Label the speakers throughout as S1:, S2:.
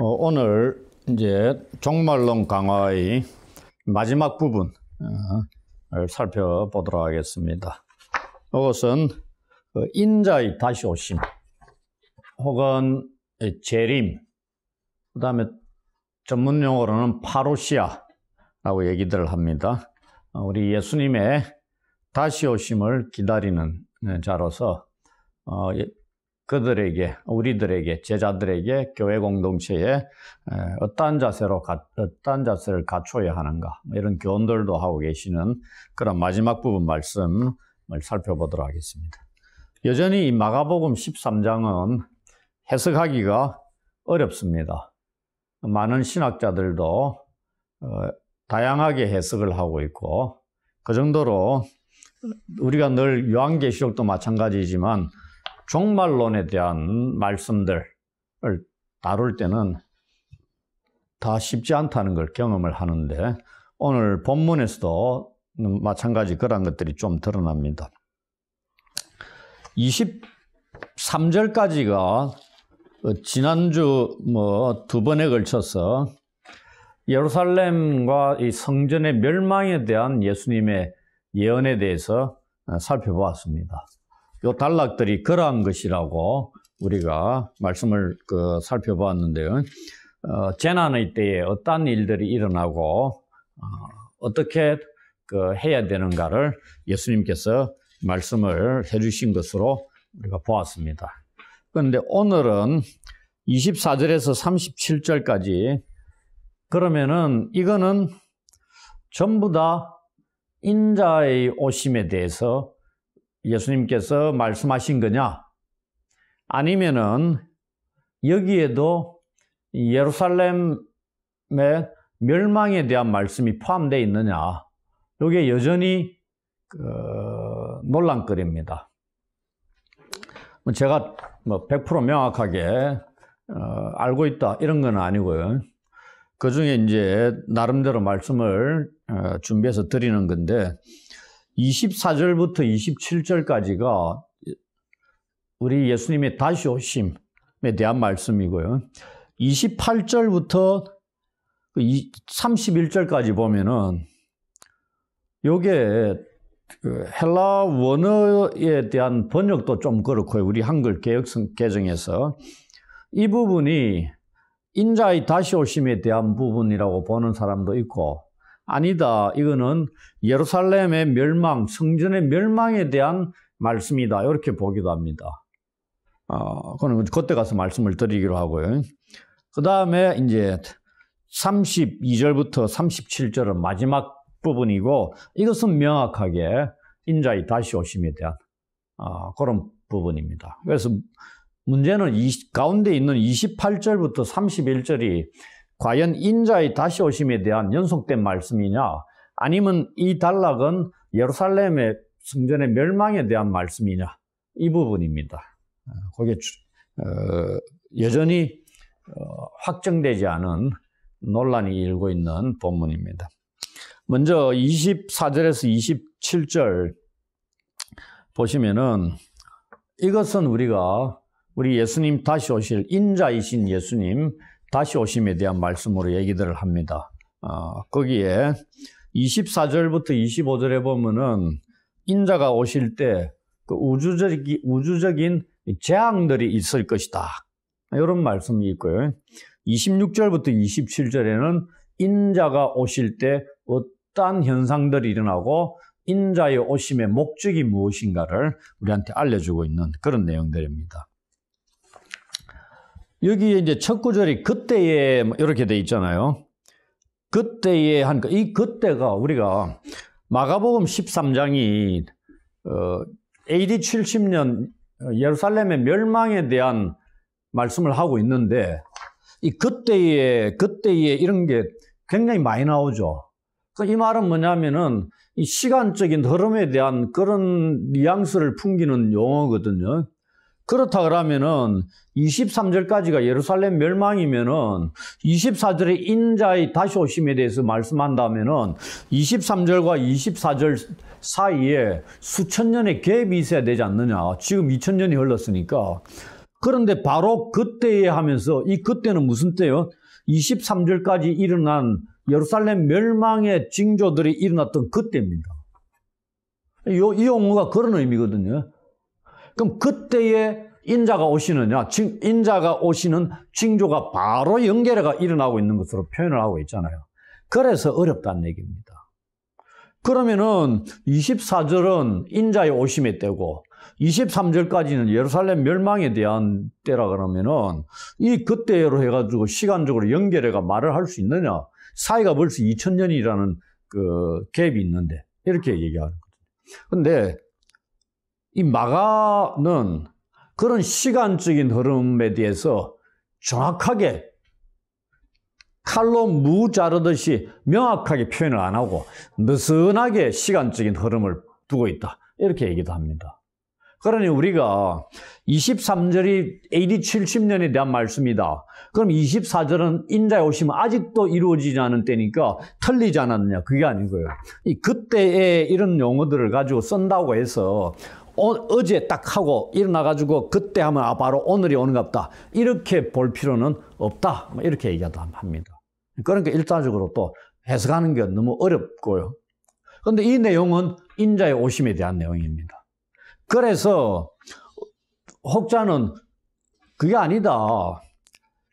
S1: 오늘 이제 종말론 강화의 마지막 부분을 살펴보도록 하겠습니다. 이것은 인자의 다시 오심 혹은 재림, 그 다음에 전문 용어로는 파루시아라고 얘기들을 합니다. 우리 예수님의 다시 오심을 기다리는 자로서 그들에게, 우리들에게, 제자들에게 교회 공동체에 어떠한 자세를 갖춰야 하는가, 이런 교훈들도 하고 계시는 그런 마지막 부분 말씀을 살펴보도록 하겠습니다. 여전히 이 마가복음 13장은 해석하기가 어렵습니다. 많은 신학자들도 다양하게 해석을 하고 있고, 그 정도로 우리가 늘 요한계시록도 마찬가지지만 종말론에 대한 말씀들을 다룰 때는 다 쉽지 않다는 걸 경험을 하는데, 오늘 본문에서도 마찬가지 그런 것들이 좀 드러납니다. 23절까지가 지난주 두 번에 걸쳐서 예루살렘과 이 성전의 멸망에 대한 예수님의 예언에 대해서 살펴보았습니다. 요 단락들이 그러한 것이라고 우리가 말씀을 살펴보았는데요. 재난의 때에 어떠한 일들이 일어나고 어떻게 해야 되는가를 예수님께서 말씀을 해주신 것으로 우리가 보았습니다. 그런데 오늘은 24절에서 37절까지, 그러면은 이거는 전부 다 인자의 오심에 대해서 예수님께서 말씀하신 거냐? 아니면은 여기에도 예루살렘의 멸망에 대한 말씀이 포함되어 있느냐? 이게 여전히 논란거리입니다. 제가 100% 명확하게 알고 있다 이런 건 아니고요. 그 중에 이제 나름대로 말씀을 준비해서 드리는 건데, 24절부터 27절까지가 우리 예수님의 다시 오심에 대한 말씀이고요. 28절부터 31절까지 보면은 요게 헬라 원어에 대한 번역도 좀 그렇고요. 우리 한글 개정에서 이 부분이 인자의 다시 오심에 대한 부분이라고 보는 사람도 있고, 아니다, 이거는 예루살렘의 멸망, 성전의 멸망에 대한 말씀이다, 이렇게 보기도 합니다. 그건 그때 가서 말씀을 드리기로 하고요. 그 다음에 이제 32절부터 37절은 마지막 부분이고, 이것은 명확하게 인자의 다시 오심에 대한 그런 부분입니다. 그래서 문제는 가운데 있는 28절부터 31절이 과연 인자의 다시 오심에 대한 연속된 말씀이냐, 아니면 이 단락은 예루살렘의 성전의 멸망에 대한 말씀이냐, 이 부분입니다. 그게 여전히 확정되지 않은 논란이 일고 있는 본문입니다. 먼저 24절에서 27절 보시면은, 이것은 우리 예수님 다시 오실 인자이신 예수님 다시 오심에 대한 말씀으로 얘기들을 합니다. 거기에 24절부터 25절에 보면은 인자가 오실 때 그 우주적인 재앙들이 있을 것이다, 이런 말씀이 있고요. 26절부터 27절에는 인자가 오실 때 어떠한 현상들이 일어나고 인자의 오심의 목적이 무엇인가를 우리한테 알려주고 있는 그런 내용들입니다. 여기에 이제 첫 구절이 그때에 이렇게 돼 있잖아요. 그때에 하니까 이 그때가 우리가 마가복음 13장이 AD 70년 예루살렘의 멸망에 대한 말씀을 하고 있는데, 이 그때에 이런 게 굉장히 많이 나오죠. 이 말은 뭐냐면은 이 시간적인 흐름에 대한 그런 뉘앙스를 풍기는 용어거든요. 그렇다 그러면은 23절까지가 예루살렘 멸망이면은 24절에 인자의 다시 오심에 대해서 말씀한다면은 23절과 24절 사이에 수천 년의 갭이 있어야 되지 않느냐. 지금 2000년이 흘렀으니까 그런데 바로 그때에 하면서 이 그때는 무슨 때요? 23절까지 일어난 예루살렘 멸망의 징조들이 일어났던 그때입니다. 이 용어가 그런 의미거든요. 그럼 그때에 인자가 오시느냐, 인자가 오시는 징조가 바로 연결해가 일어나고 있는 것으로 표현을 하고 있잖아요. 그래서 어렵다는 얘기입니다. 그러면은 24절은 인자의 오심의 때고 23절까지는 예루살렘 멸망에 대한 때라 그러면은 이 그때로 해가지고 시간적으로 연결해가 말을 할 수 있느냐? 사이가 벌써 2000년이라는 그 갭이 있는데 이렇게 얘기하는 거죠. 근데 이 마가는 그런 시간적인 흐름에 대해서 정확하게 칼로 무 자르듯이 명확하게 표현을 안 하고 느슨하게 시간적인 흐름을 두고 있다. 이렇게 얘기도 합니다. 그러니 우리가 23절이 AD 70년에 대한 말씀이다. 그럼 24절은 인자에 오시면 아직도 이루어지지 않은 때니까 틀리지 않았느냐. 그게 아니고요. 이 그때에 이런 용어들을 가지고 쓴다고 해서 어제 딱 하고 일어나가지고 그때 하면 바로 오늘이 오는갑다. 이렇게 볼 필요는 없다. 이렇게 얘기도 합니다. 그러니까 일차적으로 또 해석하는 게 너무 어렵고요. 그런데 이 내용은 인자의 오심에 대한 내용입니다. 그래서 혹자는 그게 아니다.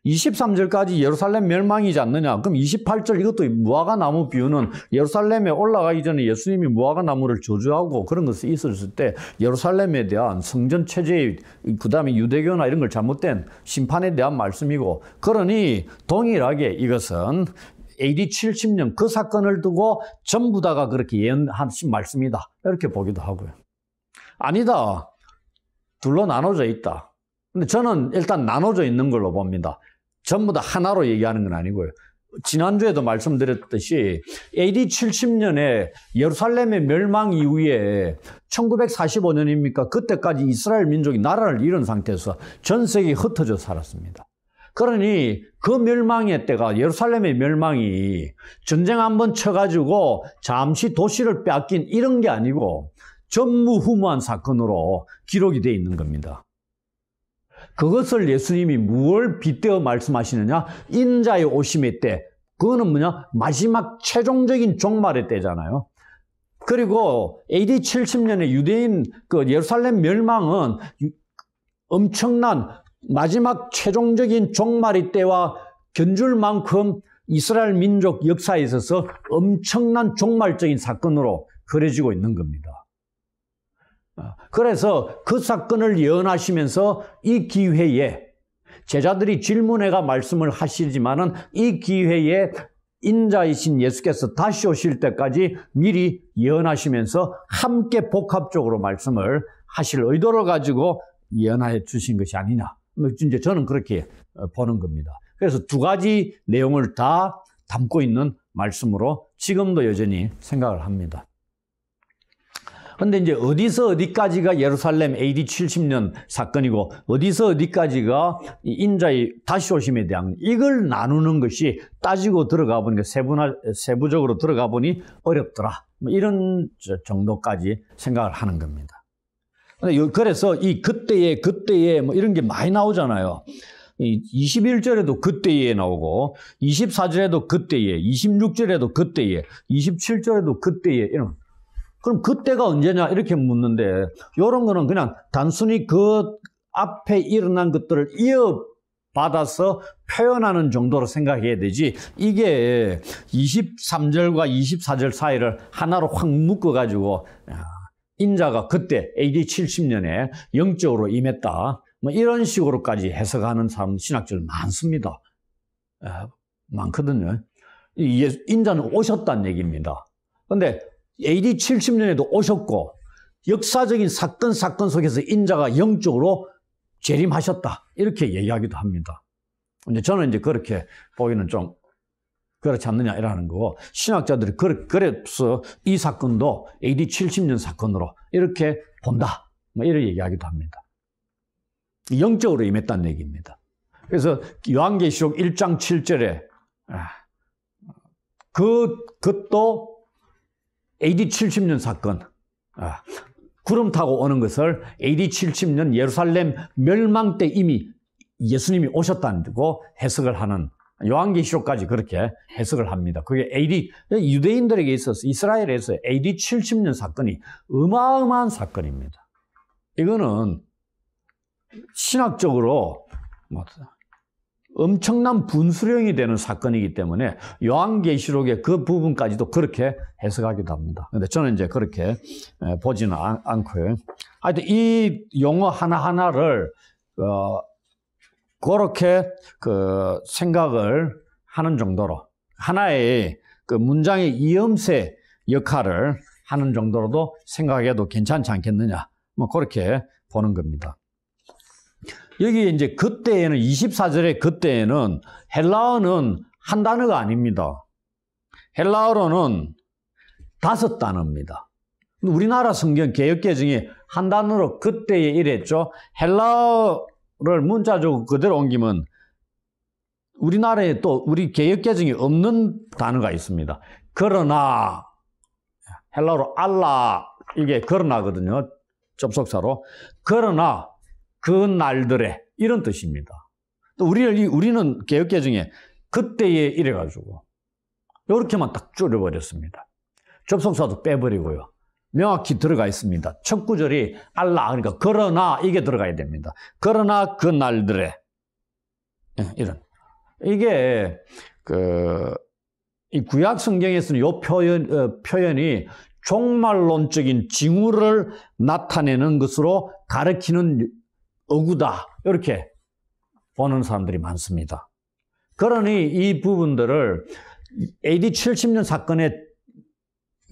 S1: 23절까지 예루살렘 멸망이지 않느냐. 그럼 28절 이것도 무화과나무 비유는 예루살렘에 올라가기 전에 예수님이 무화과나무를 저주하고 그런 것이 있었을 때 예루살렘에 대한 성전 체제, 그 다음에 유대교나 이런 걸 잘못된 심판에 대한 말씀이고, 그러니 동일하게 이것은 AD 70년 그 사건을 두고 전부 다가 그렇게 예언하신 말씀이다. 이렇게 보기도 하고요. 아니다. 둘로 나눠져 있다. 근데 저는 일단 나눠져 있는 걸로 봅니다. 전부 다 하나로 얘기하는 건 아니고요. 지난주에도 말씀드렸듯이 AD 70년에 예루살렘의 멸망 이후에 1945년입니까? 그때까지 이스라엘 민족이 나라를 잃은 상태에서 전 세계에 흩어져 살았습니다. 그러니 그 멸망의 때가, 예루살렘의 멸망이 전쟁 한번 쳐가지고 잠시 도시를 빼앗긴 이런 게 아니고 전무후무한 사건으로 기록이 되어 있는 겁니다. 그것을 예수님이 무엇을 빗대어 말씀하시느냐? 인자의 오심의 때. 그거는 뭐냐? 마지막 최종적인 종말의 때잖아요. 그리고 AD 70년에 유대인 그 예루살렘 멸망은 엄청난 마지막 최종적인 종말의 때와 견줄 만큼 이스라엘 민족 역사에 있어서 엄청난 종말적인 사건으로 그려지고 있는 겁니다. 그래서 그 사건을 예언하시면서 이 기회에 제자들이 질문해가 말씀을 하시지만은 이 기회에 인자이신 예수께서 다시 오실 때까지 미리 예언하시면서 함께 복합적으로 말씀을 하실 의도를 가지고 예언해 주신 것이 아니냐. 이제 저는 그렇게 보는 겁니다. 그래서 두 가지 내용을 다 담고 있는 말씀으로 지금도 여전히 생각을 합니다. 근데 이제 어디서 어디까지가 예루살렘 AD 70년 사건이고 어디서 어디까지가 인자의 다시 오심에 대한, 이걸 나누는 것이 따지고 들어가 보니까 세부적으로 들어가 보니 어렵더라. 이런 정도까지 생각을 하는 겁니다. 그래서 이 그때에 뭐 이런 게 많이 나오잖아요. 21절에도 그때에 나오고 24절에도 그때에, 26절에도 그때에, 27절에도 그때에, 이런. 그럼 그때가 언제냐 이렇게 묻는데, 이런 거는 그냥 단순히 그 앞에 일어난 것들을 이어받아서 표현하는 정도로 생각해야 되지, 이게 23절과 24절 사이를 하나로 확 묶어가지고 인자가 그때 AD 70년에 영적으로 임했다, 뭐 이런 식으로까지 해석하는 사람, 신학者많습니다. 많거든요. 인자는 오셨다는 얘기입니다. 그런데 AD 70년에도 오셨고 역사적인 사건 속에서 인자가 영적으로 재림하셨다, 이렇게 얘기하기도 합니다. 근데 저는 이제 그렇게 보기는 좀 그렇지 않느냐라는 거고, 신학자들이 그래서 이 사건도 AD 70년 사건으로 이렇게 본다, 뭐 이렇게 얘기하기도 합니다. 영적으로 임했다는 얘기입니다. 그래서 요한계시록 1장 7절에 그것도 AD 70년 사건. 구름 타고 오는 것을 AD 70년 예루살렘 멸망 때 이미 예수님이 오셨다고 해석을 하는, 요한계시록까지 그렇게 해석을 합니다. 그게 AD, 유대인들에게 있어서 이스라엘에서 AD 70년 사건이 어마어마한 사건입니다. 이거는 신학적으로 엄청난 분수령이 되는 사건이기 때문에 요한계시록의 그 부분까지도 그렇게 해석하기도 합니다. 근데 저는 이제 그렇게 보지는 않고요. 하여튼 이 용어 하나하나를 그렇게 생각을 하는 정도로 하나의 그 문장의 이음새 역할을 하는 정도로도 생각해도 괜찮지 않겠느냐. 뭐 그렇게 보는 겁니다. 여기 이제 그때에는 24절의 그때에는 헬라어는 한 단어가 아닙니다. 헬라어로는 5단어입니다. 우리나라 성경 개역개정이 한 단어로 그때에 이랬죠. 헬라어를 문자적으로 그대로 옮기면 우리나라에 또 우리 개역개정이 없는 단어가 있습니다. 그러나 헬라어로 알라, 이게 그러나거든요. 접속사로. 그러나 그 날들에, 이런 뜻입니다. 또 우리는 개역개정에 그때에 이래가지고 이렇게만 딱 줄여버렸습니다. 접속사도 빼버리고요. 명확히 들어가 있습니다. 첫 구절이 알라, 그러니까 그러나 이게 들어가야 됩니다. 그러나 그 날들에, 이런. 이게 이 구약 성경에서는 이 표현이 종말론적인 징후를 나타내는 것으로 가리키는 어구다, 이렇게 보는 사람들이 많습니다. 그러니 이 부분들을 AD 70년 사건에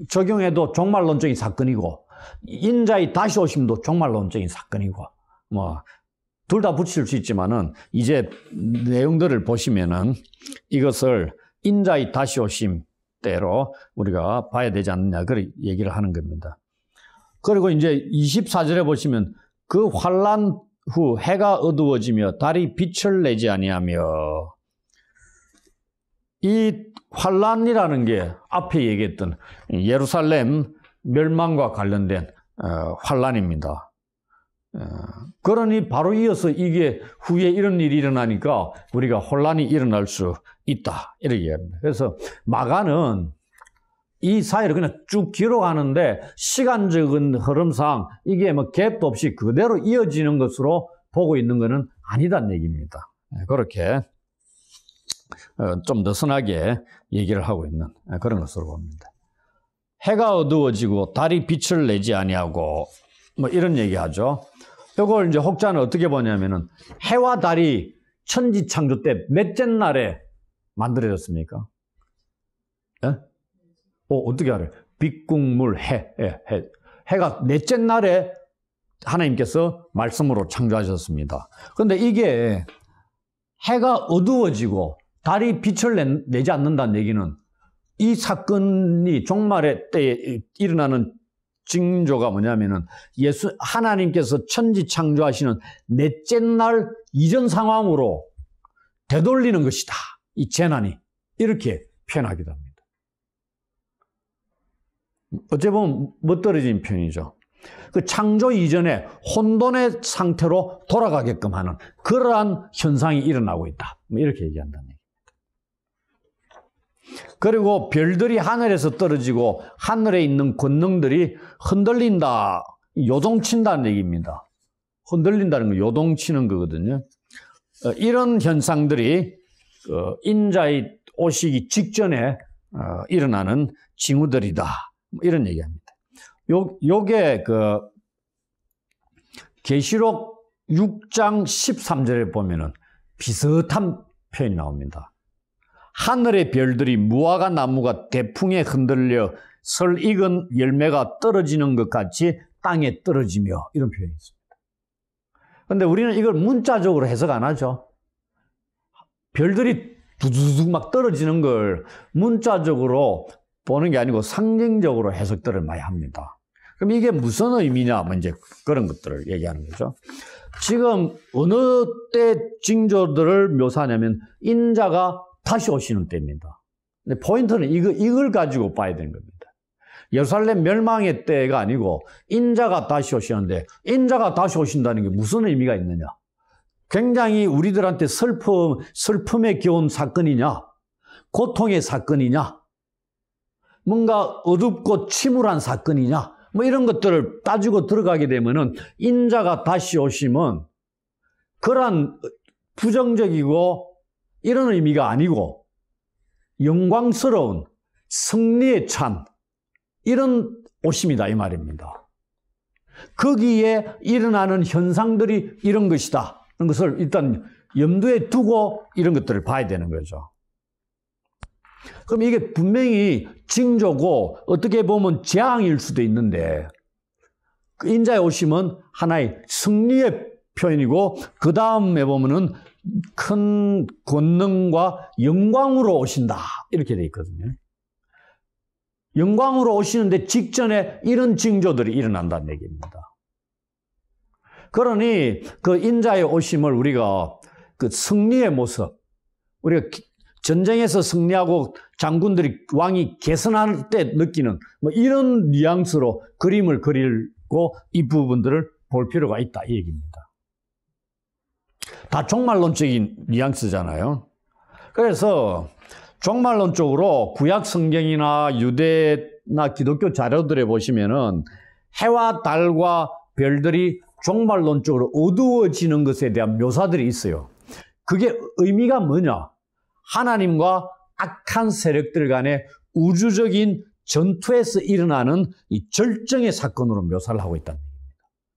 S1: 적용해도 종말론적인 사건이고, 인자의 다시 오심도 종말론적인 사건이고, 뭐 둘 다 붙일 수 있지만은 이제 내용들을 보시면은 이것을 인자의 다시 오심 때로 우리가 봐야 되지 않느냐, 그런 얘기를 하는 겁니다. 그리고 이제 24절에 보시면 그 환난 후 해가 어두워지며 달이 빛을 내지 아니하며, 이 환난이라는 게 앞에 얘기했던 예루살렘 멸망과 관련된 환난입니다. 그러니 바로 이어서 이게 후에 이런 일이 일어나니까 우리가 혼란이 일어날 수 있다, 이렇게 얘기합니다. 그래서 마가는 이 사이를 그냥 쭉 기록하는데 시간적인 흐름상 이게 뭐 갭도 없이 그대로 이어지는 것으로 보고 있는 것은 아니다는 얘기입니다. 그렇게 좀 느슨하게 얘기를 하고 있는 그런 것으로 봅니다. 해가 어두워지고 달이 빛을 내지 아니하고 뭐 이런 얘기하죠. 이걸 이제 혹자는 어떻게 보냐면은 해와 달이 천지 창조 때 몇째 날에 만들어졌습니까? 예? 어떻게 알아요? 빛, 국물, 해. 해가 넷째 날에 하나님께서 말씀으로 창조하셨습니다. 그런데 이게 해가 어두워지고 달이 빛을 내지 않는다는 얘기는 이 사건이 종말의 때에 일어나는 징조가 뭐냐면은 하나님께서 천지 창조하시는 넷째 날 이전 상황으로 되돌리는 것이다. 이 재난이. 이렇게 표현하기도 합니다. 어찌 보면 멋들어진 표현이죠. 그 창조 이전에 혼돈의 상태로 돌아가게끔 하는 그러한 현상이 일어나고 있다. 이렇게 얘기한다는 얘기입니다. 그리고 별들이 하늘에서 떨어지고 하늘에 있는 권능들이 흔들린다, 요동친다는 얘기입니다. 흔들린다는 건 요동치는 거거든요. 이런 현상들이 인자의 오시기 직전에 일어나는 징후들이다. 이런 얘기합니다. 요게 계시록 6장 13절에 보면은 비슷한 표현이 나옵니다. 하늘의 별들이 무화과 나무가 대풍에 흔들려 설 익은 열매가 떨어지는 것 같이 땅에 떨어지며, 이런 표현이 있습니다. 그런데 우리는 이걸 문자적으로 해석 안 하죠. 별들이 두두둑 막 떨어지는 걸 문자적으로 보는 게 아니고 상징적으로 해석들을 많이 합니다. 그럼 이게 무슨 의미냐? 뭐 이제 그런 것들을 얘기하는 거죠. 지금 어느 때 징조들을 묘사하냐면 인자가 다시 오시는 때입니다. 근데 포인트는 이걸 가지고 봐야 되는 겁니다. 예루살렘 멸망의 때가 아니고 인자가 다시 오시는데 인자가 다시 오신다는 게 무슨 의미가 있느냐? 굉장히 우리들한테 슬픔에 겨운 사건이냐? 고통의 사건이냐? 뭔가 어둡고 침울한 사건이냐? 뭐 이런 것들을 따지고 들어가게 되면은 인자가 다시 오시면 그러한 부정적이고 이런 의미가 아니고 영광스러운 승리에 찬 이런 오심이다 이 말입니다. 거기에 일어나는 현상들이 이런 것이다. 그런 것을 일단 염두에 두고 이런 것들을 봐야 되는 거죠. 그럼 이게 분명히 징조고 어떻게 보면 재앙일 수도 있는데 그 인자의 오심은 하나의 승리의 표현이고 그 다음에 보면은 큰 권능과 영광으로 오신다 이렇게 돼 있거든요. 영광으로 오시는데 직전에 이런 징조들이 일어난다는 얘기입니다. 그러니 그 인자의 오심을 우리가 그 승리의 모습, 우리가 전쟁에서 승리하고 장군들이 왕이 개선할 때 느끼는 뭐 이런 뉘앙스로 그림을 그리고 이 부분들을 볼 필요가 있다 이 얘기입니다. 다 종말론적인 뉘앙스잖아요. 그래서 종말론적으로 구약 성경이나 유대나 기독교 자료들에 보시면은 해와 달과 별들이 종말론적으로 어두워지는 것에 대한 묘사들이 있어요. 그게 의미가 뭐냐? 하나님과 악한 세력들 간의 우주적인 전투에서 일어나는 이 절정의 사건으로 묘사를 하고 있다는 얘기입니다.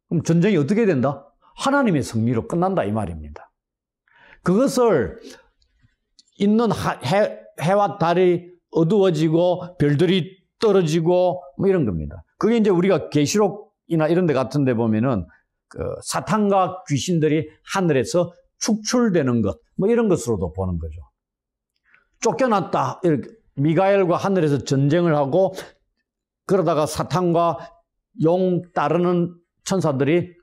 S1: 그럼 전쟁이 어떻게 된다? 하나님의 승리로 끝난다 이 말입니다. 그것을 있는 해와 달이 어두워지고 별들이 떨어지고 뭐 이런 겁니다. 그게 이제 우리가 계시록이나 이런 데 같은 데 보면은 그 사탄과 귀신들이 하늘에서 축출되는 것 뭐 이런 것으로도 보는 거죠. 쫓겨났다. 이렇게 미가엘과 하늘에서 전쟁을 하고 그러다가 사탄과 용 따르는 천사들이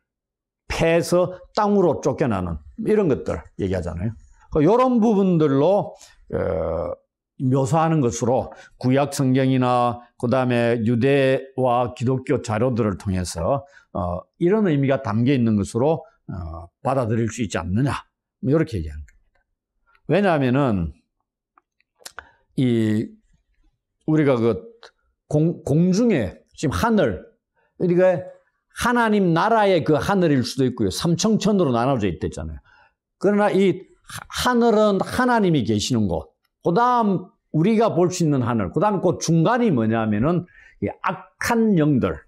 S1: 패해서 땅으로 쫓겨나는 이런 것들 얘기하잖아요. 이런 부분들로 묘사하는 것으로 구약 성경이나 그다음에 유대와 기독교 자료들을 통해서 이런 의미가 담겨 있는 것으로 받아들일 수 있지 않느냐 이렇게 얘기하는 겁니다. 왜냐하면은 우리가 그 공중에 지금 하늘, 그러니까 하나님 나라의 그 하늘일 수도 있고요. 삼청천으로 나눠져 있댔잖아요. 그러나 이 하늘은 하나님이 계시는 곳, 그 다음 우리가 볼 수 있는 하늘, 그 다음 그 중간이 뭐냐면은 이 악한 영들,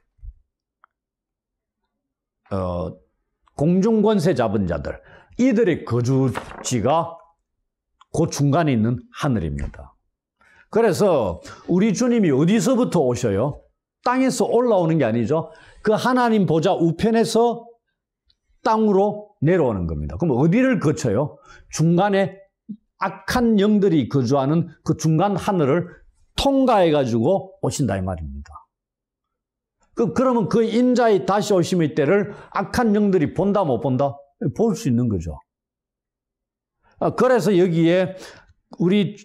S1: 공중권세 잡은 자들, 이들의 거주지가 그 중간에 있는 하늘입니다. 그래서 우리 주님이 어디서부터 오셔요? 땅에서 올라오는 게 아니죠. 그 하나님 보좌 우편에서 땅으로 내려오는 겁니다. 그럼 어디를 거쳐요? 중간에 악한 영들이 거주하는 그 중간 하늘을 통과해가지고 오신다 이 말입니다. 그러면 그 인자의 다시 오심의 때를 악한 영들이 본다 못 본다? 볼 수 있는 거죠. 그래서 여기에 우리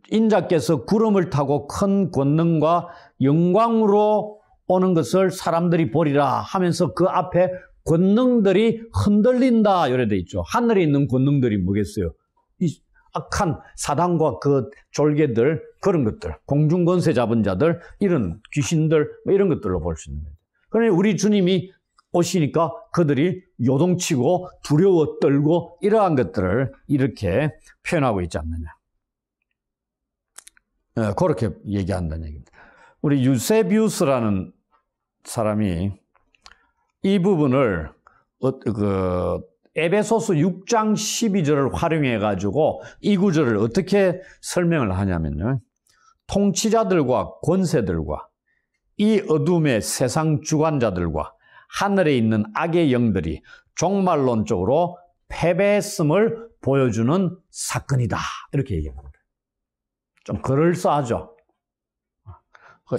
S1: 인자께서 구름을 타고 큰 권능과 영광으로 오는 것을 사람들이 보리라 하면서 그 앞에 권능들이 흔들린다 이래 돼 있죠. 하늘에 있는 권능들이 뭐겠어요? 이 악한 사단과 그 졸개들 그런 것들, 공중권세 잡은 자들, 이런 귀신들 뭐 이런 것들로 볼 수 있는 거죠. 그러니 우리 주님이 오시니까 그들이 요동치고 두려워 떨고 이러한 것들을 이렇게 표현하고 있지 않느냐. 그렇게 얘기한다는 얘기입니다. 우리 유세비우스라는 사람이 이 부분을 에베소서 6장 12절을 활용해 가지고 이 구절을 어떻게 설명을 하냐면요. 통치자들과 권세들과 이 어둠의 세상 주관자들과 하늘에 있는 악의 영들이 종말론적으로 패배했음을 보여주는 사건이다. 이렇게 얘기합니다. 좀 그럴싸하죠.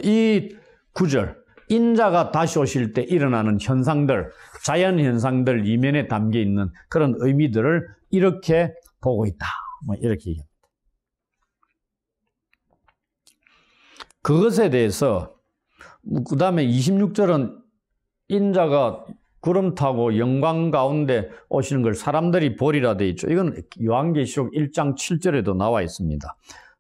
S1: 이 구절, 인자가 다시 오실 때 일어나는 현상들, 자연 현상들 이면에 담겨 있는 그런 의미들을 이렇게 보고 있다. 뭐 이렇게 얘기합니다. 그것에 대해서 그 다음에 26절은 인자가 구름 타고 영광 가운데 오시는 걸 사람들이 보리라 되어 있죠. 이건 요한계시록 1장 7절에도 나와 있습니다.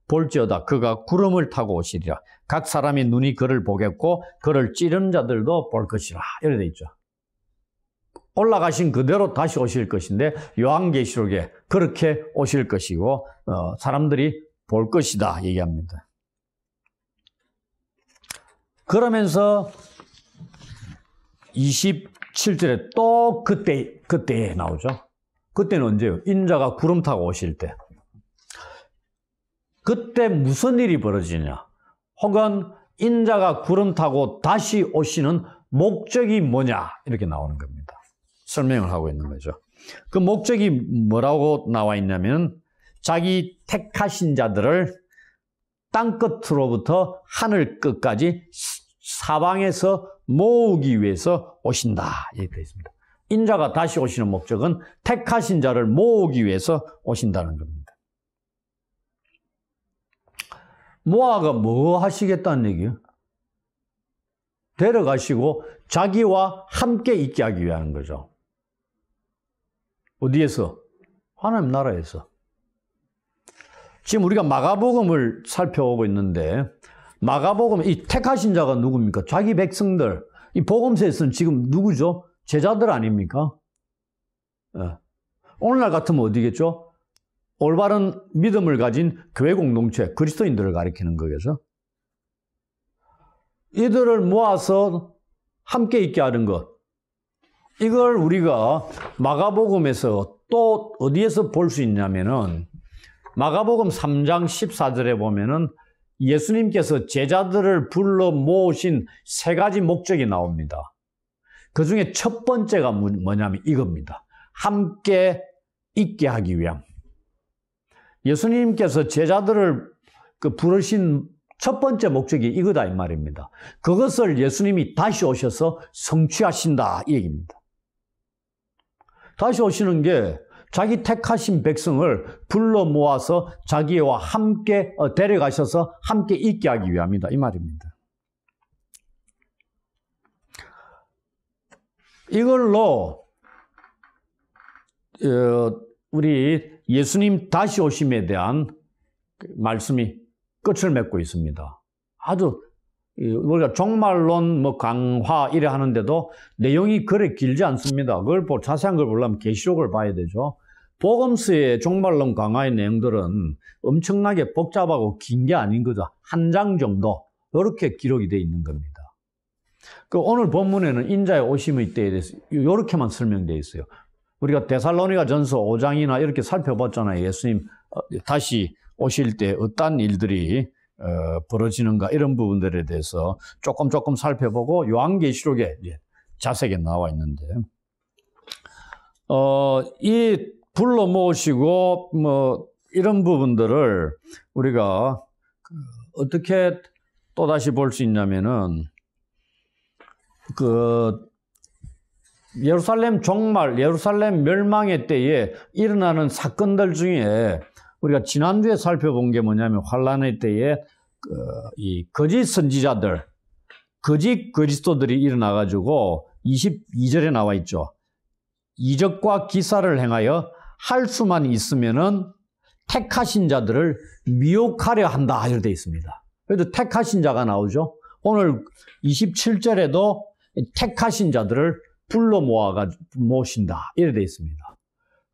S1: 볼지어다 그가 구름을 타고 오시리라. 각 사람이 눈이 그를 보겠고 그를 찌른 자들도 볼 것이라. 이렇게 되어 있죠. 올라가신 그대로 다시 오실 것인데 요한계시록에 그렇게 오실 것이고 사람들이 볼 것이다 얘기합니다. 그러면서 27절에 또 그때 나오죠. 그때는 언제요? 인자가 구름 타고 오실 때. 그때 무슨 일이 벌어지냐? 혹은 인자가 구름 타고 다시 오시는 목적이 뭐냐? 이렇게 나오는 겁니다. 설명을 하고 있는 거죠. 그 목적이 뭐라고 나와 있냐면 자기 택하신 자들을 땅끝으로부터 하늘 끝까지 사방에서 모으기 위해서 오신다. 이렇게 되어 있습니다. 인자가 다시 오시는 목적은 택하신 자를 모으기 위해서 오신다는 겁니다. 모아가 뭐 하시겠다는 얘기예요? 데려가시고 자기와 함께 있게 하기 위한 거죠. 어디에서? 하나님 나라에서. 지금 우리가 마가복음을 살펴보고 있는데 마가복음 이 택하신 자가 누굽니까? 자기 백성들. 이 복음서에서는 지금 누구죠? 제자들 아닙니까? 네. 오늘날 같으면 어디겠죠? 올바른 믿음을 가진 교회 공동체, 그리스도인들을 가리키는 거겠죠. 이들을 모아서 함께 있게 하는 것. 이걸 우리가 마가복음에서 또 어디에서 볼 수 있냐면은 마가복음 3장 14절에 보면은 예수님께서 제자들을 불러 모으신 세 가지 목적이 나옵니다. 그 중에 첫 번째가 뭐냐면 이겁니다. 함께 있게 하기 위함. 예수님께서 제자들을 부르신 첫 번째 목적이 이거다 이 말입니다. 그것을 예수님이 다시 오셔서 성취하신다 이 얘기입니다. 다시 오시는 게 자기 택하신 백성을 불러 모아서 자기와 함께 데려가셔서 함께 있게 하기 위함이다 이 말입니다. 이걸로 우리 예수님 다시 오심에 대한 말씀이 끝을 맺고 있습니다. 아주 우리가 종말론 강화 이래 하는데도 내용이 그래 길지 않습니다. 그걸 자세한 걸 보려면 계시록을 봐야 되죠. 복음서의 종말론 강화의 내용들은 엄청나게 복잡하고 긴 게 아닌 거죠. 한 장 정도 이렇게 기록이 되어 있는 겁니다. 오늘 본문에는 인자의 오심의 때에 대해서 이렇게만 설명되어 있어요. 우리가 데살로니가 전서 5장이나 이렇게 살펴봤잖아요. 예수님 다시 오실 때 어떤 일들이 벌어지는가 이런 부분들에 대해서 조금 살펴보고 요한계시록에 자세하게 나와 있는데 이 불러 모으시고 이런 부분들을 우리가 어떻게 또다시 볼 수 있냐면은 예루살렘 종말, 예루살렘 멸망의 때에 일어나는 사건들 중에 우리가 지난주에 살펴본 게 뭐냐면 환란의 때에 이 거짓 선지자들, 거짓 그리스도들이 일어나가지고 22절에 나와 있죠. 이적과 기사를 행하여 할 수만 있으면은 택하신 자들을 미혹하려 한다 이렇게 되어 있습니다. 그래도 택하신 자가 나오죠. 오늘 27절에도 택하신 자들을 불러 모신다 이렇게 되어 있습니다.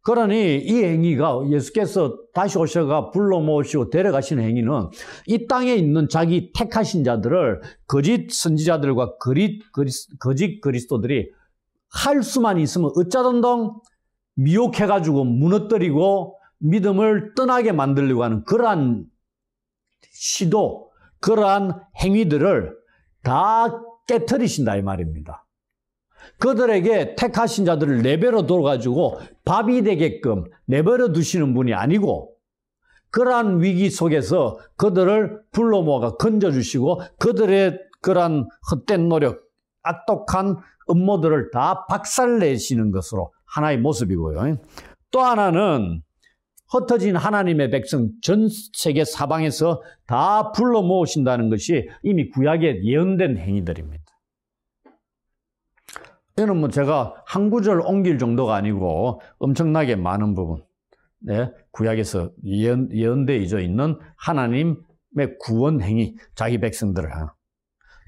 S1: 그러니 이 행위가 예수께서 다시 오셔가 불러 모으시고 데려가시는 행위는 이 땅에 있는 자기 택하신 자들을 거짓 선지자들과 거짓 그리스도들이 할 수만 있으면 어쩌든든 미혹해가지고 무너뜨리고 믿음을 떠나게 만들려고 하는 그러한 시도, 그러한 행위들을 다 깨트리신다 이 말입니다. 그들에게 택하신 자들을 내버려 둬가지고 밥이 되게끔 내버려 두시는 분이 아니고 그러한 위기 속에서 그들을 불러 모아가 건져주시고 그들의 그러한 헛된 노력, 악독한 음모들을 다 박살내시는 것으로 하나의 모습이고요. 또 하나는 흩어진 하나님의 백성 전 세계 사방에서 다 불러 모으신다는 것이 이미 구약에 예언된 행위들입니다. 이는 뭐 제가 한 구절 옮길 정도가 아니고 엄청나게 많은 부분, 네, 구약에서 예언되어 있는 하나님의 구원 행위, 자기 백성들을 하는.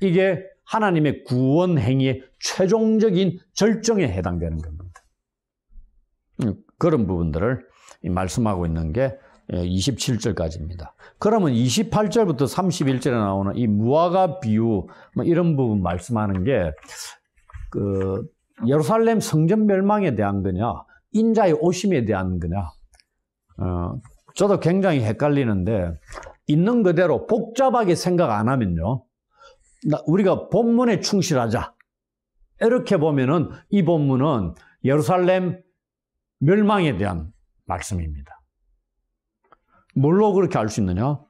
S1: 이게 하나님의 구원 행위의 최종적인 절정에 해당되는 겁니다. 그런 부분들을 말씀하고 있는 게 27절까지입니다. 그러면 28절부터 31절에 나오는 이 무화과 비유, 뭐 이런 부분 말씀하는 게 예루살렘 성전 멸망에 대한 거냐, 인자의 오심에 대한 거냐. 저도 굉장히 헷갈리는데, 있는 그대로 복잡하게 생각 안 하면요, 우리가 본문에 충실하자, 이렇게 보면은 이 본문은 예루살렘 멸망에 대한 말씀입니다. 뭘로 그렇게 알 수 있느냐?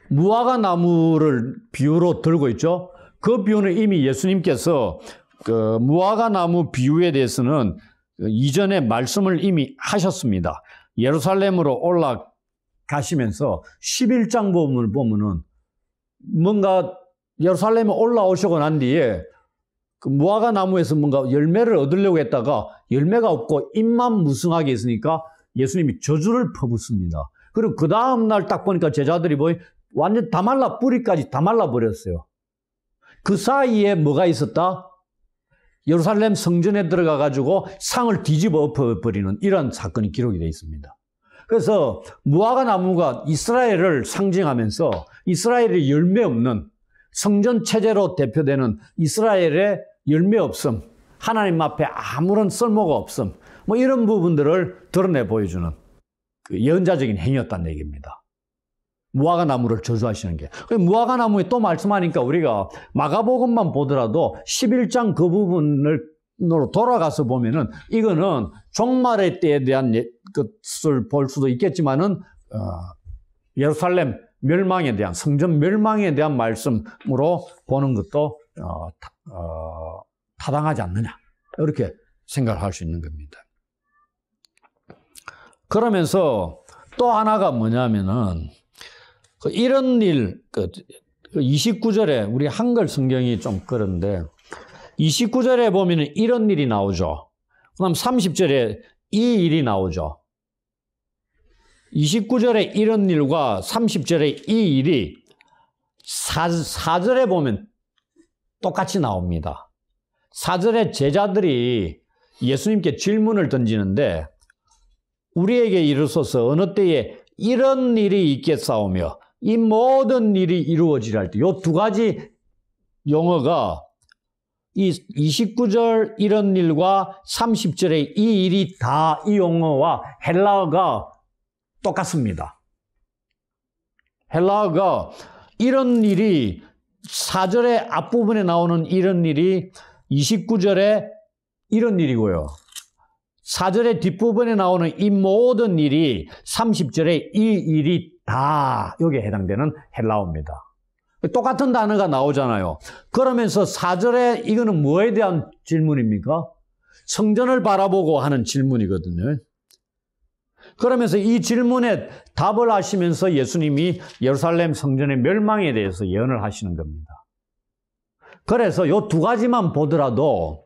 S1: 무화과 나무를 비유로 들고 있죠. 그 비유는 이미 예수님께서 그 무화과 나무 비유에 대해서는 이전에 말씀을 이미 하셨습니다. 예루살렘으로 올라가시면서 11장 부분을 보면은 뭔가 예루살렘에 올라오시고 난 뒤에 그 무화과 나무에서 뭔가 열매를 얻으려고 했다가 열매가 없고 잎만 무성하게 있으니까 예수님이 저주를 퍼붓습니다. 그리고 그 다음날 딱 보니까 제자들이 완전 다 말라, 뿌리까지 다 말라버렸어요. 그 사이에 뭐가 있었다? 예루살렘 성전에 들어가가지고 상을 뒤집어 엎어버리는 이런 사건이 기록이 되어 있습니다. 그래서 무화과 나무가 이스라엘을 상징하면서 이스라엘의 열매 없는 성전 체제로 대표되는 이스라엘의 열매 없음, 하나님 앞에 아무런 쓸모가 없음, 뭐 이런 부분들을 드러내 보여주는 그 예언자적인 행위였다는 얘기입니다. 무화과 나무를 저주하시는 게. 무화과 나무에 또 말씀하니까 우리가 마가복음만 보더라도 11장 그 부분으로 돌아가서 보면은 이거는 종말의 때에 대한 것을 볼 수도 있겠지만은 예루살렘 멸망에 대한, 성전 멸망에 대한 말씀으로 보는 것도 타당하지 않느냐, 이렇게 생각을 할 수 있는 겁니다. 그러면서 또 하나가 뭐냐면은 이런 일, 29절에 우리 한글 성경이 좀 그런데 29절에 보면은 이런 일이 나오죠. 그다음 30절에 이 일이 나오죠. 29절에 이런 일과 30절에 이 일이 4절에 보면 똑같이 나옵니다. 4절에 제자들이 예수님께 질문을 던지는데 우리에게 이르소서 어느 때에 이런 일이 있겠사오며 이 모든 일이 이루어지라 할 때, 이 두 가지 용어가 이 29절 이런 일과 30절의 이 일이 다 이 용어와 헬라어가 똑같습니다. 헬라어가 이런 일이 4절의 앞부분에 나오는 이런 일이 29절에 이런 일이고요. 4절의 뒷부분에 나오는 이 모든 일이 30절에 이 일이 다 여기에 해당되는 헬라어입니다. 똑같은 단어가 나오잖아요. 그러면서 4절에 이거는 뭐에 대한 질문입니까? 성전을 바라보고 하는 질문이거든요. 그러면서 이 질문에 답을 하시면서 예수님이 예루살렘 성전의 멸망에 대해서 예언을 하시는 겁니다. 그래서 이 두 가지만 보더라도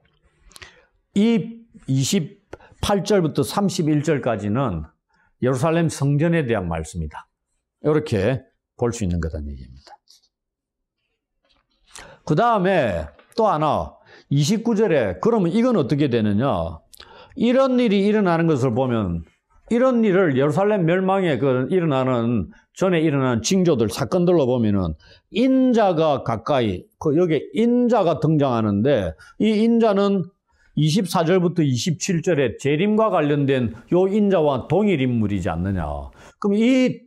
S1: 이 28절부터 31절까지는 예루살렘 성전에 대한 말씀이다, 이렇게 볼 수 있는 거다는 얘기입니다. 그 다음에 또 하나 29절에 그러면 이건 어떻게 되느냐, 이런 일이 일어나는 것을 보면 이런 일을 예루살렘 멸망에 일어나는 전에 일어나는 징조들, 사건들로 보면은 인자가 가까이, 여기에 인자가 등장하는데 이 인자는 24절부터 27절에 재림과 관련된 요 인자와 동일 인물이지 않느냐. 그럼 이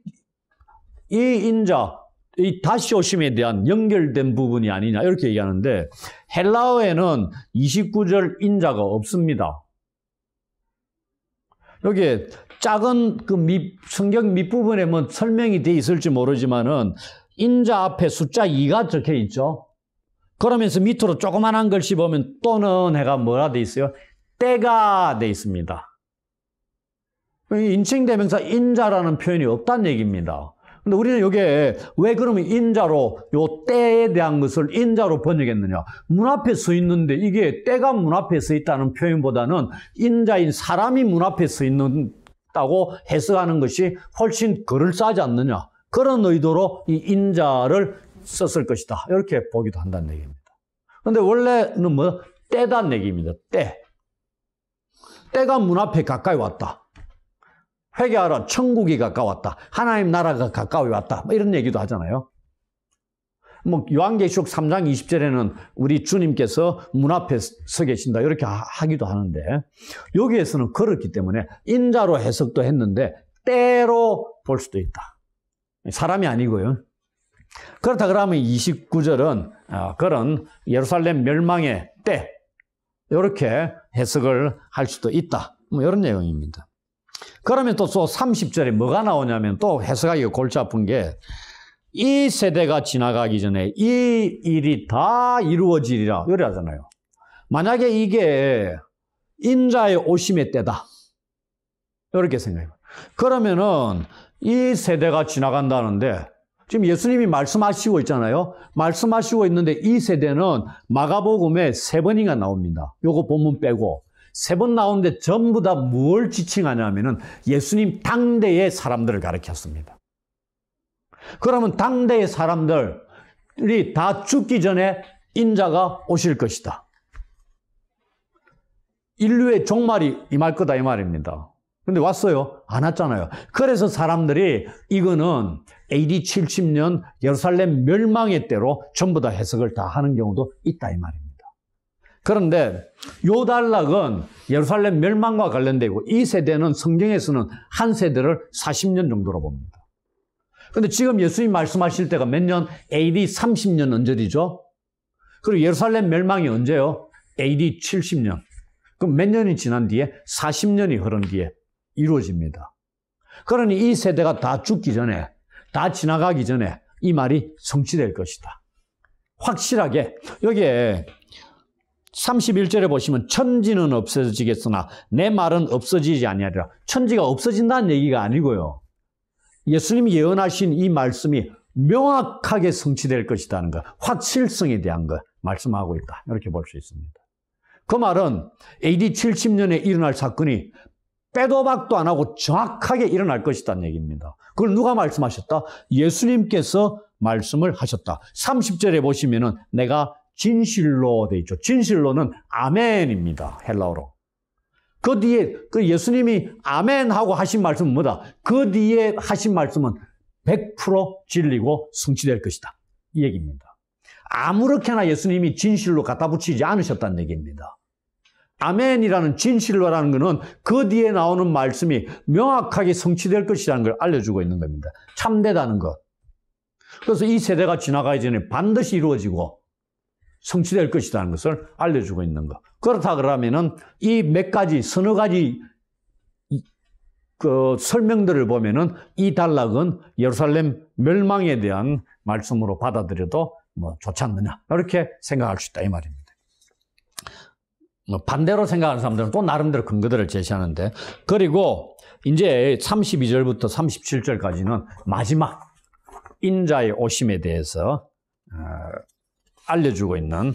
S1: 인자, 이 다시 오심에 대한 연결된 부분이 아니냐, 이렇게 얘기하는데 헬라어에는 29절 인자가 없습니다. 여기에 작은 성경 밑부분에 뭐 설명이 돼 있을지 모르지만은 인자 앞에 숫자 2가 적혀 있죠. 그러면서 밑으로 조그만한 글씨 보면 또는 해가 뭐라 돼 있어요? 때가 돼 있습니다. 인칭대명사 인자라는 표현이 없다는 얘기입니다. 근데 우리는 여기에 왜 그러면 인자로 요 때에 대한 것을 인자로 번역했느냐? 문 앞에 서 있는데 이게 때가 문 앞에 서 있다는 표현보다는 인자인 사람이 문 앞에 서 있다고 해석하는 것이 훨씬 그럴싸하지 않느냐? 그런 의도로 이 인자를 썼을 것이다. 이렇게 보기도 한다는 얘기입니다. 그런데 원래는 뭐? 때다는 얘기입니다. 때. 때가 문 앞에 가까이 왔다. 회개하라, 천국이 가까웠다. 하나님 나라가 가까이 왔다. 뭐 이런 얘기도 하잖아요. 뭐 요한계시록 3장 20절에는 우리 주님께서 문 앞에 서 계신다. 이렇게 하기도 하는데 여기에서는 그렇기 때문에 인자로 해석도 했는데 때로 볼 수도 있다. 사람이 아니고요. 그렇다 그러면 29절은 그런 예루살렘 멸망의 때 이렇게 해석을 할 수도 있다. 뭐 이런 내용입니다. 그러면 또 30절에 뭐가 나오냐면 또 해석하기가 골치 아픈 게 이 세대가 지나가기 전에 이 일이 다 이루어지리라 이래 하잖아요. 만약에 이게 인자의 오심의 때다 이렇게 생각해요. 그러면은 이 세대가 지나간다는데 지금 예수님이 말씀하시고 있잖아요. 말씀하시고 있는데 이 세대는 마가복음에 3번이나 나옵니다. 요거 본문 빼고 3번 나오는데 전부 다 뭘 지칭하냐면은 예수님 당대의 사람들을 가리켰습니다. 그러면 당대의 사람들이 다 죽기 전에 인자가 오실 것이다. 인류의 종말이 임할 거다 이 말입니다. 근데 왔어요? 안 왔잖아요. 그래서 사람들이 이거는 AD 70년 예루살렘 멸망의 때로 전부 다 해석을 다 하는 경우도 있다 이 말입니다. 그런데 요 단락은 예루살렘 멸망과 관련되고 이 세대는 성경에서는 한 세대를 40년 정도로 봅니다. 그런데 지금 예수님 말씀하실 때가 몇 년? AD 30년 언저리죠. 그리고 예루살렘 멸망이 언제요? AD 70년. 그럼 몇 년이 지난 뒤에? 40년이 흐른 뒤에 이루어집니다. 그러니 이 세대가 다 죽기 전에, 다 지나가기 전에 이 말이 성취될 것이다. 확실하게 여기에 31절에 보시면 천지는 없어지겠으나 내 말은 없어지지 아니하리라. 천지가 없어진다는 얘기가 아니고요. 예수님이 예언하신 이 말씀이 명확하게 성취될 것이라는 것, 확실성에 대한 것 말씀하고 있다. 이렇게 볼 수 있습니다. 그 말은 AD 70년에 일어날 사건이 빼도 박도 안 하고 정확하게 일어날 것이라는 얘기입니다. 그걸 누가 말씀하셨다? 예수님께서 말씀을 하셨다. 30절에 보시면은 내가 진실로 돼 있죠. 진실로는 아멘입니다. 헬라어로. 그 뒤에 그 예수님이 아멘하고 하신 말씀은 뭐다? 그 뒤에 하신 말씀은 100% 진리고 성취될 것이다. 이 얘기입니다. 아무렇게나 예수님이 진실로 갖다 붙이지 않으셨다는 얘기입니다. 아멘이라는 진실로라는 것은 그 뒤에 나오는 말씀이 명확하게 성취될 것이라는 걸 알려주고 있는 겁니다. 참되다는 것. 그래서 이 세대가 지나가기 전에 반드시 이루어지고 성취될 것이라는 것을 알려주고 있는 것. 그렇다 그러면은 이 몇 가지, 서너 가지 그 설명들을 보면은 이 단락은 예루살렘 멸망에 대한 말씀으로 받아들여도 뭐 좋지 않느냐. 이렇게 생각할 수 있다. 이 말입니다. 반대로 생각하는 사람들은 또 나름대로 근거들을 제시하는데, 그리고 이제 32절부터 37절까지는 마지막 인자의 오심에 대해서 알려주고 있는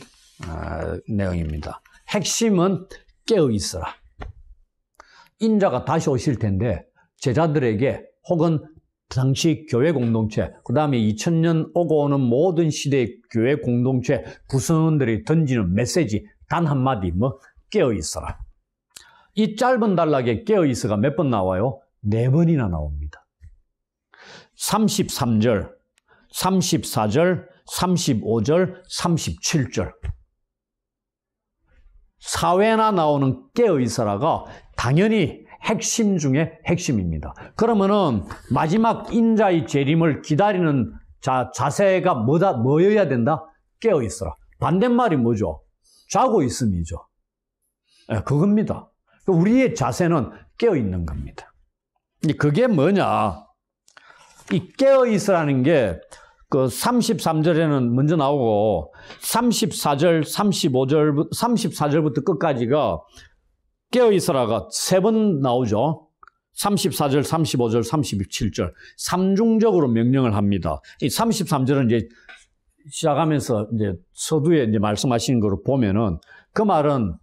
S1: 내용입니다. 핵심은 깨어 있어라. 인자가 다시 오실 텐데 제자들에게 혹은 당시 교회 공동체, 그 다음에 2000년 오고 오는 모든 시대의 교회 공동체 구성원들이 던지는 메시지 단 한마디, 뭐 깨어 있어라. 이 짧은 단락에 깨어 있어가 몇 번 나와요? 4번이나 나옵니다. 33절, 34절, 35절, 37절. 4회나 나오는 깨어 있어라가 당연히 핵심 중에 핵심입니다. 그러면은 마지막 인자의 재림을 기다리는 자세가 뭐여야 된다? 깨어 있어라. 반대말이 뭐죠? 자고 있음이죠. 네, 그겁니다. 우리의 자세는 깨어 있는 겁니다. 그게 뭐냐? 이 깨어 있으라는 게 그 33절에는 먼저 나오고 34절, 35절, 34절부터 끝까지가 깨어 있으라가 3번 나오죠. 34절, 35절, 37절 삼중적으로 명령을 합니다. 이 33절은 이제 시작하면서 이제 서두에 이제 말씀하시는 거로 보면은 그 말은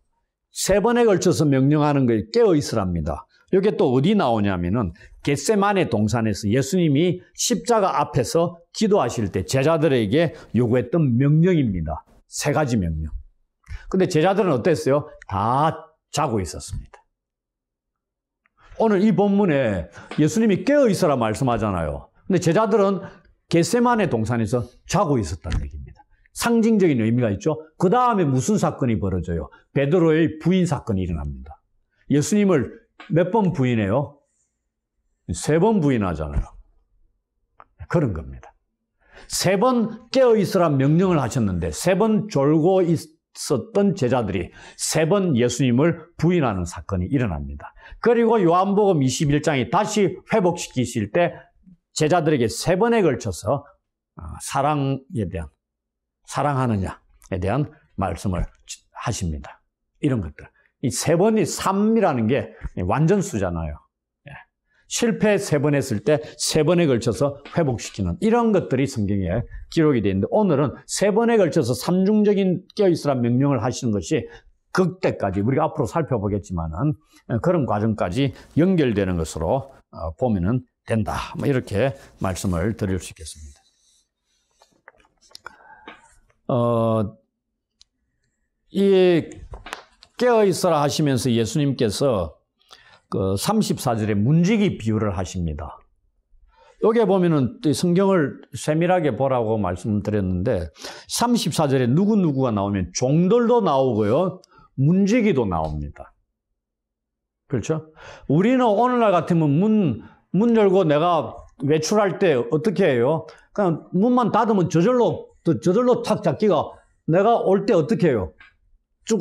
S1: 세 번에 걸쳐서 명령하는 거에 깨어 있으랍니다. 이게 또 어디 나오냐면은 겟세마네 동산에서 예수님이 십자가 앞에서 기도하실 때 제자들에게 요구했던 명령입니다. 세 가지 명령. 근데 제자들은 어땠어요? 다 자고 있었습니다. 오늘 이 본문에 예수님이 깨어 있어라 말씀하잖아요. 근데 제자들은 겟세마네 동산에서 자고 있었다는 얘기입니다. 상징적인 의미가 있죠. 그 다음에 무슨 사건이 벌어져요? 베드로의 부인 사건이 일어납니다. 예수님을 몇 번 부인해요? 3번 부인하잖아요. 그런 겁니다. 3번 깨어 있으라 명령을 하셨는데 3번 졸고 있었던 제자들이 3번 예수님을 부인하는 사건이 일어납니다. 그리고 요한복음 21장에 다시 회복시키실 때 제자들에게 3번에 걸쳐서 사랑에 대한, 사랑하느냐에 대한 말씀을 하십니다. 이런 것들. 이 3번이 3이라는 게 완전수잖아요. 실패 3번 했을 때 3번에 걸쳐서 회복시키는 이런 것들이 성경에 기록이 되어 있는데 오늘은 3번에 걸쳐서 삼중적인 깨어있으라 명령을 하시는 것이 그때까지 우리가 앞으로 살펴보겠지만은 그런 과정까지 연결되는 것으로 보면은 된다. 뭐 이렇게 말씀을 드릴 수 있겠습니다. 이 깨어있어라 하시면서 예수님께서 그 34절에 문지기 비유를 하십니다. 여기에 보면은 성경을 세밀하게 보라고 말씀드렸는데 34절에 누구누구가 나오면 종들도 나오고요. 문지기도 나옵니다. 그렇죠? 우리는 오늘날 같으면 문 열고 내가 외출할 때 어떻게 해요? 그냥 문만 닫으면 저절로 탁 잡기가 내가 올 때 어떻게 해요? 쭉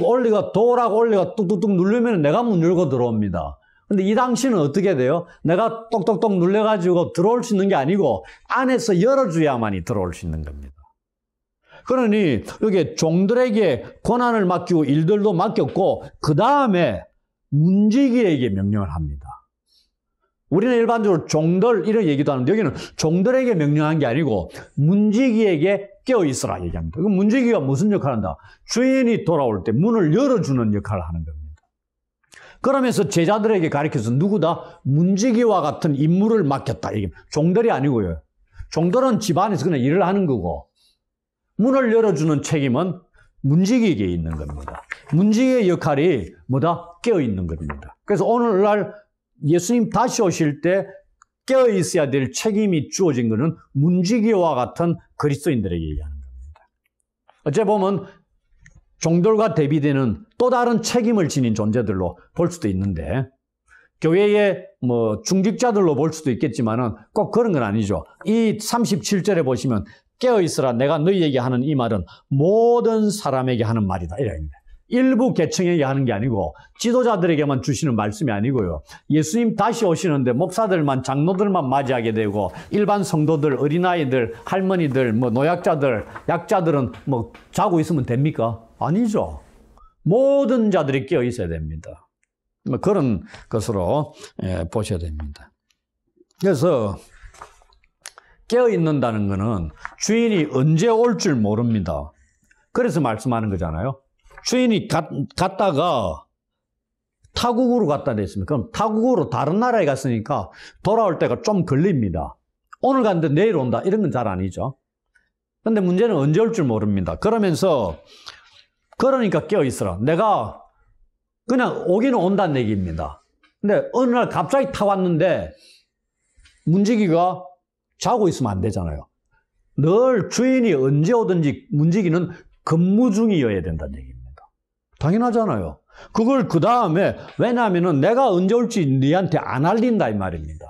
S1: 도어락 올리가 뚝뚝뚝 누르면 내가 문 열고 들어옵니다. 근데 이 당시는 어떻게 돼요? 내가 똑똑똑 눌러가지고 들어올 수 있는 게 아니고 안에서 열어줘야만이 들어올 수 있는 겁니다. 그러니 여기 종들에게 권한을 맡기고 일들도 맡겼고 그 다음에 문지기에게 명령을 합니다. 우리는 일반적으로 종들 이런 얘기도 하는데 여기는 종들에게 명령한 게 아니고 문지기에게 깨어있으라 얘기합니다. 그럼 문지기가 무슨 역할을 한다? 주인이 돌아올 때 문을 열어주는 역할을 하는 겁니다. 그러면서 제자들에게 가르쳐서 누구다? 문지기와 같은 임무를 맡겼다. 이게 종들이 아니고요. 종들은 집안에서 그냥 일을 하는 거고 문을 열어주는 책임은 문지기에게 있는 겁니다. 문지기의 역할이 뭐다? 깨어있는 겁니다. 그래서 오늘날 예수님 다시 오실 때 깨어있어야 될 책임이 주어진 것은 문지기와 같은 그리스도인들에게 얘기하는 겁니다. 어째 보면 종들과 대비되는 또 다른 책임을 지닌 존재들로 볼 수도 있는데 교회의 중직자들로 볼 수도 있겠지만은 꼭 그런 건 아니죠. 이 37절에 보시면 깨어있으라 내가 너희에게 하는 이 말은 모든 사람에게 하는 말이다. 이랍니다. 일부 계층에게 하는 게 아니고 지도자들에게만 주시는 말씀이 아니고요. 예수님 다시 오시는데 목사들만 장로들만 맞이하게 되고 일반 성도들, 어린아이들, 할머니들, 노약자들, 약자들은 자고 있으면 됩니까? 아니죠. 모든 자들이 깨어 있어야 됩니다. 그런 것으로 보셔야 됩니다. 그래서 깨어 있는다는 것은 주인이 언제 올 줄 모릅니다. 그래서 말씀하는 거잖아요. 주인이 갔다가 타국으로 갔다 됐습니다. 그럼 타국으로 다른 나라에 갔으니까 돌아올 때가 좀 걸립니다. 오늘 갔는데 내일 온다. 이런 건 잘 아니죠. 근데 문제는 언제 올 줄 모릅니다. 그러니까 깨어있어라. 내가 그냥 오기는 온다는 얘기입니다. 근데 어느 날 갑자기 타 왔는데 문지기가 자고 있으면 안 되잖아요. 늘 주인이 언제 오든지 문지기는 근무 중이어야 된다는 얘기입니다. 당연하잖아요. 그걸 그 다음에 왜냐하면 내가 언제 올지 너한테 안 알린다 이 말입니다.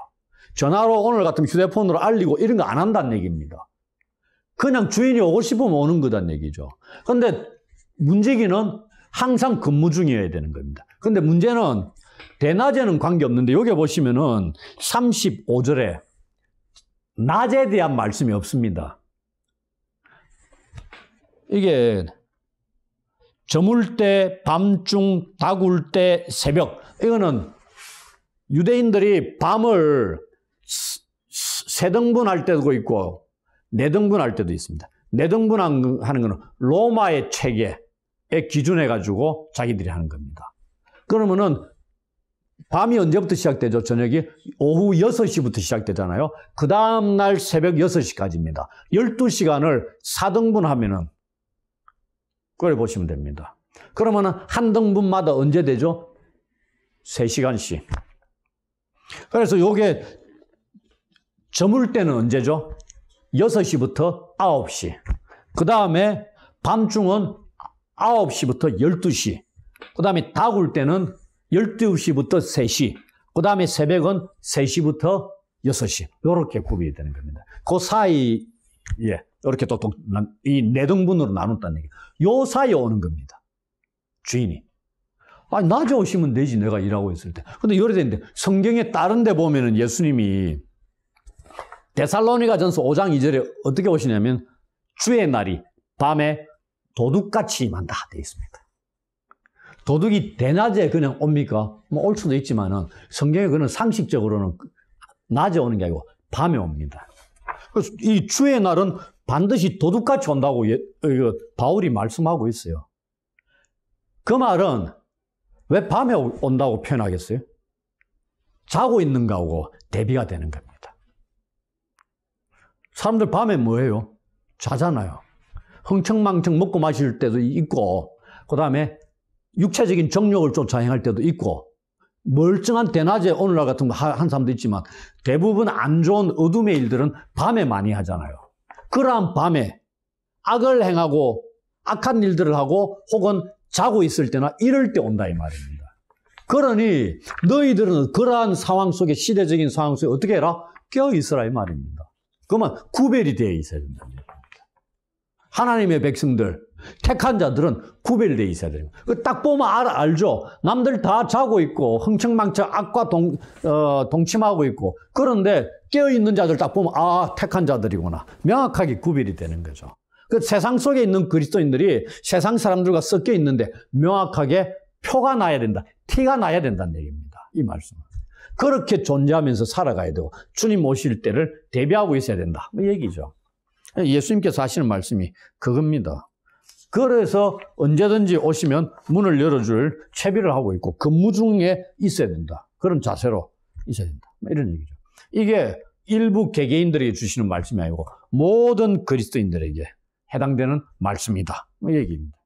S1: 전화로 오늘 같은 휴대폰으로 알리고 이런 거 안 한다는 얘기입니다. 그냥 주인이 오고 싶으면 오는 거다는 얘기죠. 그런데 문지기는 항상 근무 중이어야 되는 겁니다. 그런데 문제는 대낮에는 관계없는데 여기 보시면은 35절에 낮에 대한 말씀이 없습니다. 이게 저물 때, 밤중, 다굴 때, 새벽 이거는 유대인들이 밤을 세 등분할 때도 있고 네 등분할 때도 있습니다. 네 등분하는 것은 로마의 체계에 기준해 가지고 자기들이 하는 겁니다. 그러면은 밤이 언제부터 시작되죠? 저녁이 오후 6시부터 시작되잖아요. 그 다음날 새벽 6시까지입니다. 12시간을 4등분하면은 그걸 보시면 됩니다. 그러면은 한 등분마다 언제 되죠? 3시간씩. 그래서 요게 저물 때는 언제죠? 6시부터 9시. 그 다음에 밤중은 9시부터 12시. 그 다음에 닭울 때는 12시부터 3시. 그 다음에 새벽은 3시부터 6시. 이렇게 구별이 되는 겁니다. 그 사이에 이렇게 또 이 네 등분으로 나눴다는 얘기예요. 요 사이에 오는 겁니다. 주인이. 아니, 낮에 오시면 되지, 내가 일하고 있을 때. 근데 이래 되는데, 성경에 다른 데 보면은 예수님이 데살로니가전서 5장 2절에 어떻게 오시냐면, 주의 날이 밤에 도둑같이 임한다 되어 있습니다. 도둑이 대낮에 그냥 옵니까? 뭐 올 수도 있지만은, 성경에 그는 상식적으로는 낮에 오는 게 아니고 밤에 옵니다. 그래서 이 주의 날은 반드시 도둑같이 온다고 바울이 말씀하고 있어요. 그 말은 왜 밤에 온다고 표현하겠어요? 자고 있는 거하고 대비가 되는 겁니다. 사람들 밤에 뭐해요? 자잖아요. 흥청망청 먹고 마실 때도 있고, 그 다음에 육체적인 정욕을 쫓아 행할 때도 있고, 멀쩡한 대낮에 오늘날 같은 거 한 사람도 있지만 대부분 안 좋은 어둠의 일들은 밤에 많이 하잖아요. 그러한 밤에 악을 행하고 악한 일들을 하고 혹은 자고 있을 때나 이럴 때 온다 이 말입니다. 그러니 너희들은 그러한 상황 속에, 시대적인 상황 속에 어떻게 해라? 깨어있으라 이 말입니다. 그러면 구별이 되어 있어야 된다는 얘기입니다. 하나님의 백성들, 택한 자들은 구별되어 있어야 됩니다. 딱 보면 알죠? 남들 다 자고 있고 흥청망청 악과 동침하고 있고, 그런데 깨어있는 자들 딱 보면 택한 자들이구나. 명확하게 구별이 되는 거죠. 그 세상 속에 있는 그리스도인들이 세상 사람들과 섞여 있는데 명확하게 표가 나야 된다. 티가 나야 된다는 얘기입니다. 이 말씀은. 그렇게 존재하면서 살아가야 되고 주님 오실 때를 대비하고 있어야 된다. 이 얘기죠. 예수님께서 하시는 말씀이 그겁니다. 그래서 언제든지 오시면 문을 열어줄 채비를 하고 있고 근무 중에 있어야 된다. 그런 자세로 있어야 된다. 이런 얘기죠. 이게 일부 개개인들에게 주시는 말씀이 아니고 모든 그리스도인들에게 해당되는 말씀이다. 이 얘기입니다.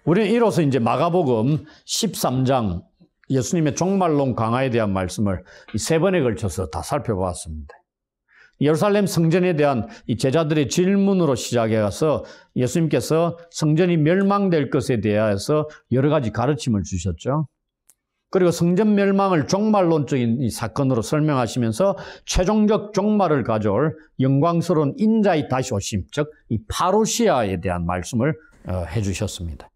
S1: 우리는 이로써 이제 마가복음 13장 예수님의 종말론 강화에 대한 말씀을 세 번에 걸쳐서 다 살펴보았습니다. 예루살렘 성전에 대한 이 제자들의 질문으로 시작해서 예수님께서 성전이 멸망될 것에 대해서 여러 가지 가르침을 주셨죠. 그리고 성전 멸망을 종말론적인 이 사건으로 설명하시면서 최종적 종말을 가져올 영광스러운 인자의 다시 오심, 즉 이 파루시아에 대한 말씀을 해주셨습니다.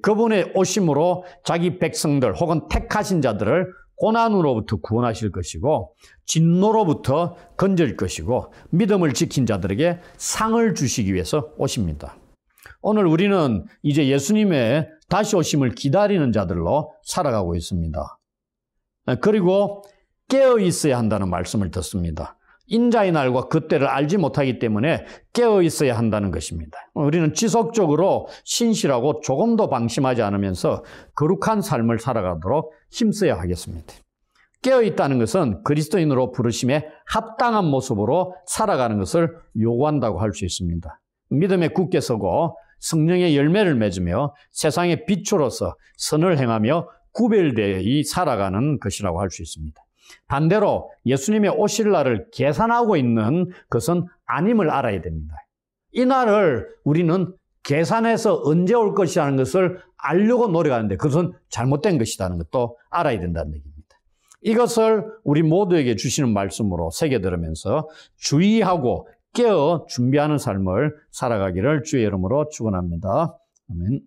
S1: 그분의 오심으로 자기 백성들 혹은 택하신 자들을 고난으로부터 구원하실 것이고 진노로부터 건질 것이고 믿음을 지킨 자들에게 상을 주시기 위해서 오십니다. 오늘 우리는 이제 예수님의 다시 오심을 기다리는 자들로 살아가고 있습니다. 그리고 깨어 있어야 한다는 말씀을 듣습니다. 인자의 날과 그때를 알지 못하기 때문에 깨어 있어야 한다는 것입니다. 우리는 지속적으로 신실하고 조금도 방심하지 않으면서 거룩한 삶을 살아가도록 힘써야 하겠습니다. 깨어 있다는 것은 그리스도인으로 부르심에 합당한 모습으로 살아가는 것을 요구한다고 할 수 있습니다. 믿음에 굳게 서고 성령의 열매를 맺으며 세상의 빛으로서 선을 행하며 구별되이 살아가는 것이라고 할 수 있습니다. 반대로 예수님의 오실 날을 계산하고 있는 것은 아님을 알아야 됩니다. 이 날을 우리는 계산해서 언제 올 것이라는 것을 알려고 노력하는데 그것은 잘못된 것이라는 것도 알아야 된다는 얘기입니다. 이것을 우리 모두에게 주시는 말씀으로 새겨들으면서 주의하고 깨어 준비하는 삶을 살아가기를 주의 이름으로 축원합니다. 아멘.